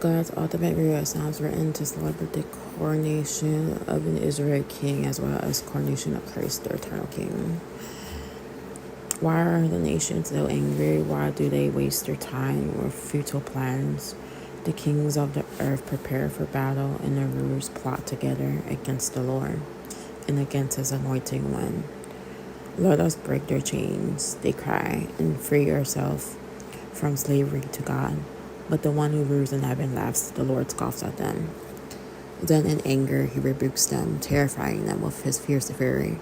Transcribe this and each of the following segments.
God's ultimate reward sounds written to celebrate the coronation of an Israeli king as well as coronation of Christ, the eternal king. Why are the nations so angry? Why do they waste their time with futile plans? The kings of the earth prepare for battle, and the rulers plot together against the Lord and against his anointed one. Let us break their chains, they cry, and free ourselves from slavery to God. But the one who rules in heaven laughs, the Lord scoffs at them. Then in anger he rebukes them, terrifying them with his fierce fury.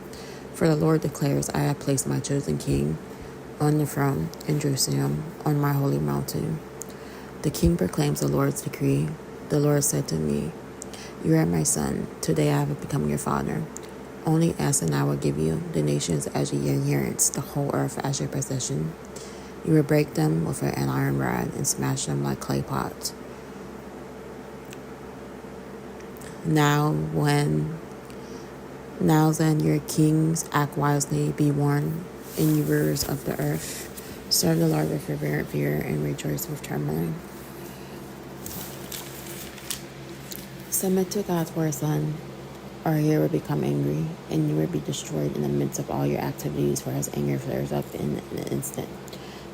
For the Lord declares, I have placed my chosen king on the throne in Jerusalem, on my holy mountain. The king proclaims the Lord's decree. The Lord said to me, You are my son. Today I have become your father. Only ask and I will give you the nations as your inheritance, the whole earth as your possession. You will break them with an iron rod and smash them like clay pots. Now then, your kings act wisely, be warned, and you rulers of the earth. Serve the Lord with reverent fear and rejoice with trembling. Submit to God's word, son, or he will become angry, and you will be destroyed in the midst of all your activities, for his anger flares up in an instant.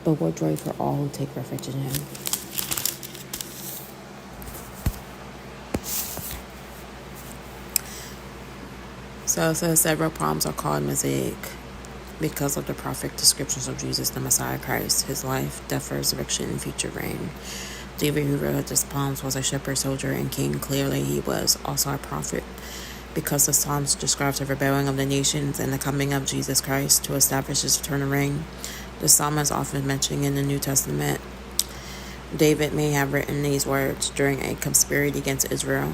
But what joy for all who take refuge in him. So it says several poems are called Mosaic because of the prophetic descriptions of Jesus, the Messiah Christ, his life, death, resurrection, and future reign. David, who wrote these poems, was a shepherd, soldier, and king. Clearly, he was also a prophet because the Psalms describe the rebellion of the nations and the coming of Jesus Christ to establish his eternal reign. The psalm is often mentioned in the New Testament. David may have written these words during a conspiracy against Israel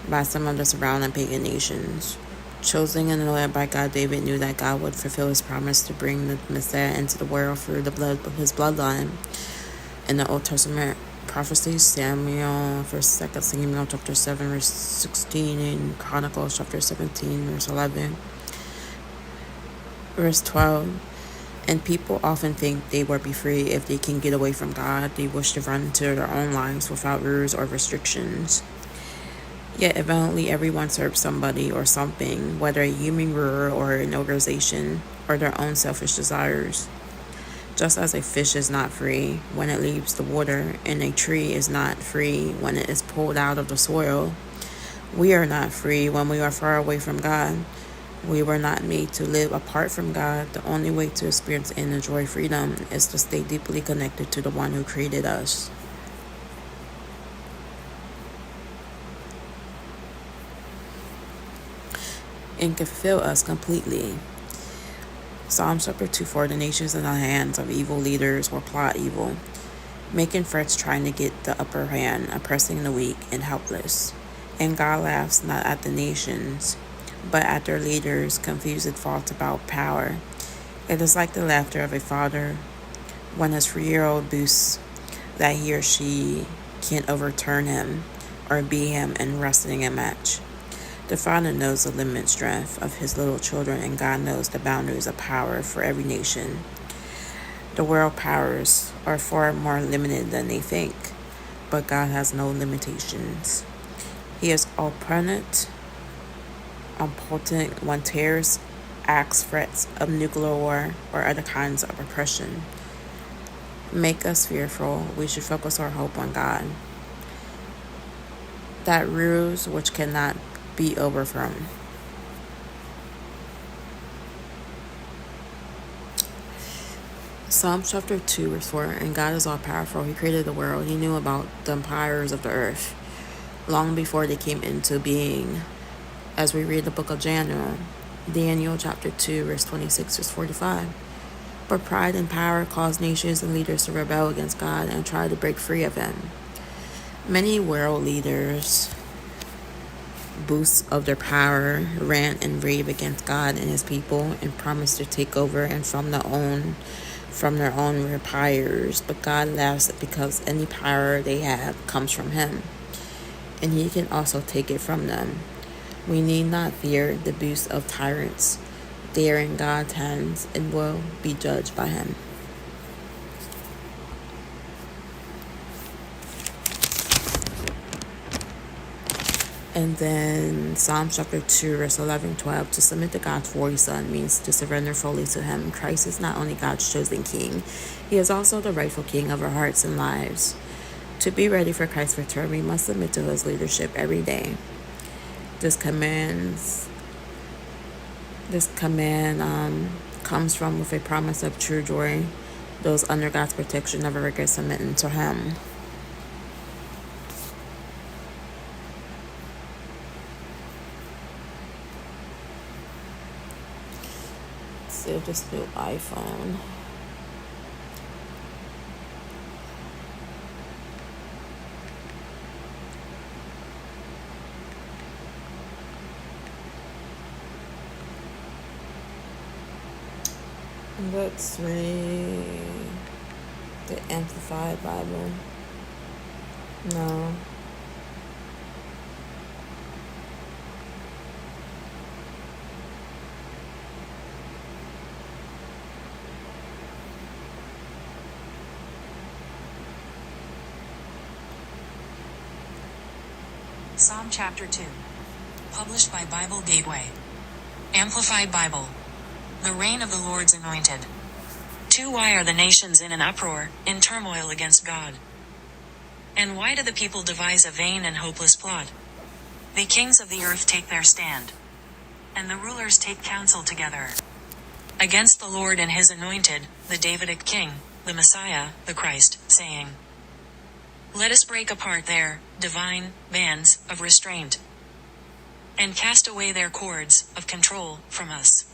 by some of the surrounding pagan nations. Chosen and anointed by God, David knew that God would fulfill his promise to bring the Messiah into the world through the blood of his bloodline. In the Old Testament prophecies, Samuel, 2 Samuel chapter 7, verse 16, and Chronicles chapter 17, verse 11, verse 12. And people often think they will be free if they can get away from God. They wish to run into their own lives without rules or restrictions. Yet evidently everyone serves somebody or something, whether a human ruler or an organization, or their own selfish desires. Just as a fish is not free when it leaves the water, and a tree is not free when it is pulled out of the soil, we are not free when we are far away from God. We were not made to live apart from God. The only way to experience and enjoy freedom is to stay deeply connected to the one who created us. And can fulfill us completely. Psalms chapter 2, for the nations in the hands of evil leaders will plot evil, making threats trying to get the upper hand, oppressing the weak and helpless. And God laughs not at the nations, but at their leaders' confused thoughts about power. It is like the laughter of a father when his 3-year-old boasts that he or she can overturn him or beat him in wrestling a match. The Father knows the limited strength of his little children, and God knows the boundaries of power for every nation. The world powers are far more limited than they think, but God has no limitations. He is omnipotent when terrorists act threats of nuclear war or other kinds of oppression make us fearful. We should focus our hope on God, that rules which cannot be overthrown. Psalm chapter 2, verse 4, and God is all powerful. He created the world. He knew about the empires of the earth long before they came into being. As we read the book of Daniel chapter 2, verse 26, verse 45. But pride and power cause nations and leaders to rebel against God and try to break free of him. Many world leaders boast of their power, rant and rave against God and his people, and promise to take over and from their own empires. But God laughs because any power they have comes from him, and he can also take it from them. We need not fear the boast of tyrants. They are in God's hands and will be judged by him. And then Psalms chapter 2, verse 11, 12. To submit to God's holy Son means to surrender fully to Him. Christ is not only God's chosen King, He is also the rightful King of our hearts and lives. To be ready for Christ's return, we must submit to His leadership every day. This command comes from with a promise of true joy. Those under God's protection never regret submitting to Him. So this new iPhone. Let's read the Amplified Bible. No. Psalm chapter 2. Published by Bible Gateway. Amplified Bible. The reign of the Lord's anointed. Why are the nations in an uproar, in turmoil against God? And why do the people devise a vain and hopeless plot? The kings of the earth take their stand, and the rulers take counsel together against the Lord and His anointed, the Davidic king, the Messiah, the Christ, saying, Let us break apart their divine bands of restraint, and cast away their cords of control from us.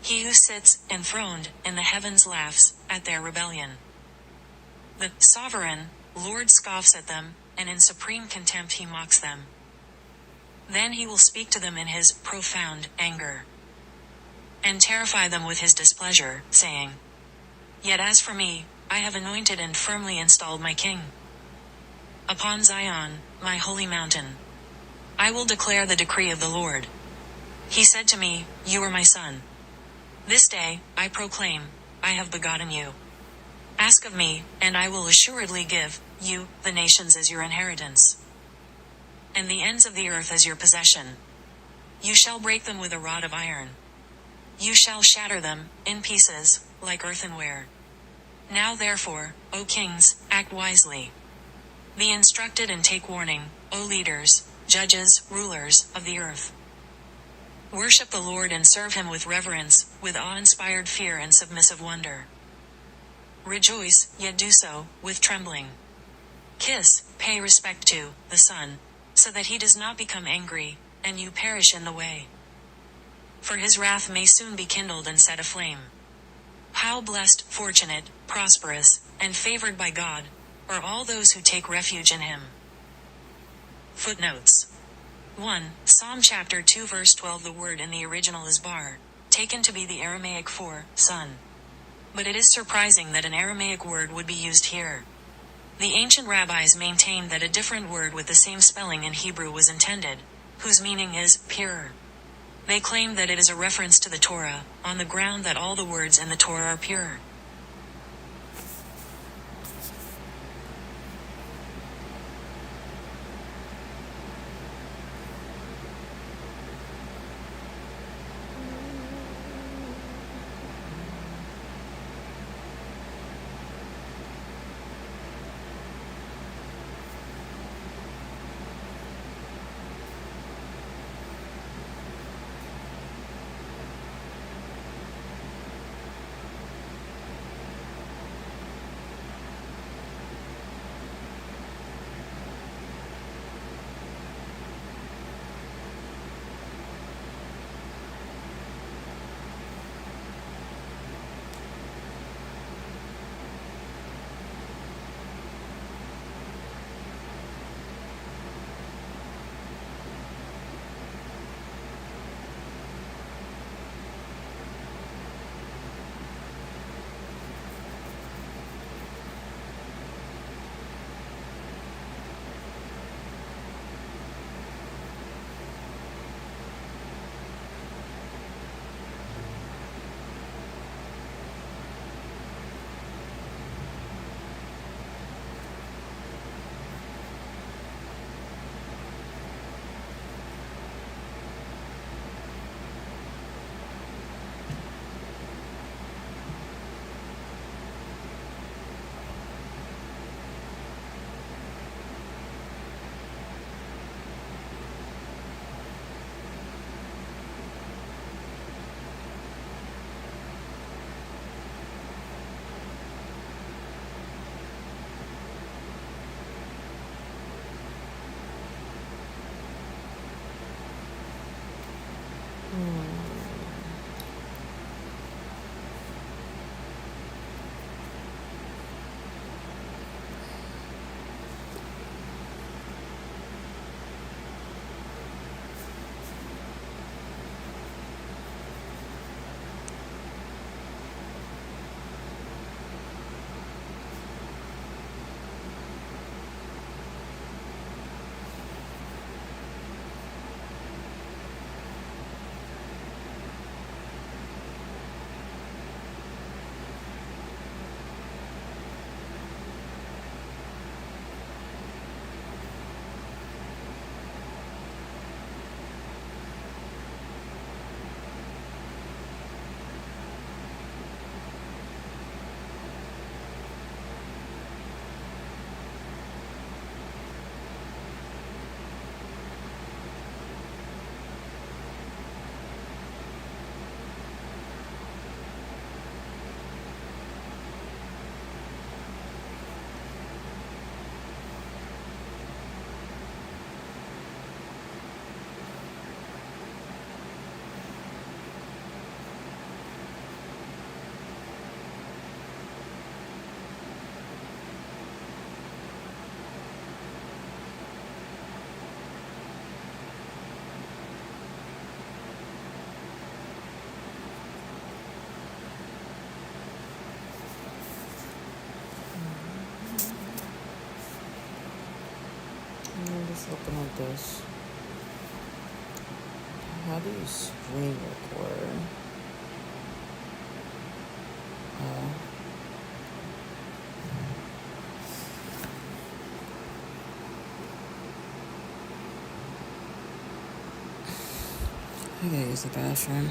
He who sits enthroned in the heavens laughs at their rebellion. The sovereign Lord scoffs at them, and in supreme contempt He mocks them. Then He will speak to them in His profound anger, and terrify them with His displeasure, saying, Yet as for me, I have anointed and firmly installed my king upon Zion, my holy mountain. I will declare the decree of the Lord. He said to me, You are my son. This day, I proclaim, I have begotten you. Ask of me, and I will assuredly give you the nations as your inheritance, and the ends of the earth as your possession. You shall break them with a rod of iron. You shall shatter them in pieces, like earthenware. Now therefore, O kings, act wisely. Be instructed and take warning, O leaders, judges, rulers of the earth. Worship the Lord and serve Him with reverence, with awe-inspired fear and submissive wonder. Rejoice, yet do so, with trembling. Pay respect to, the Son, so that He does not become angry, and you perish in the way. For His wrath may soon be kindled and set aflame. How blessed, fortunate, prosperous, and favored by God are all those who take refuge in Him. Footnotes. 1. Psalm chapter 2 verse 12. The word in the original is bar, taken to be the Aramaic for son. But it is surprising that an Aramaic word would be used here. The ancient rabbis maintained that a different word with the same spelling in Hebrew was intended, whose meaning is pure. They claim that it is a reference to the Torah, on the ground that all the words in the Torah are pure. Open up this. How do you screen record? I gotta use the bathroom.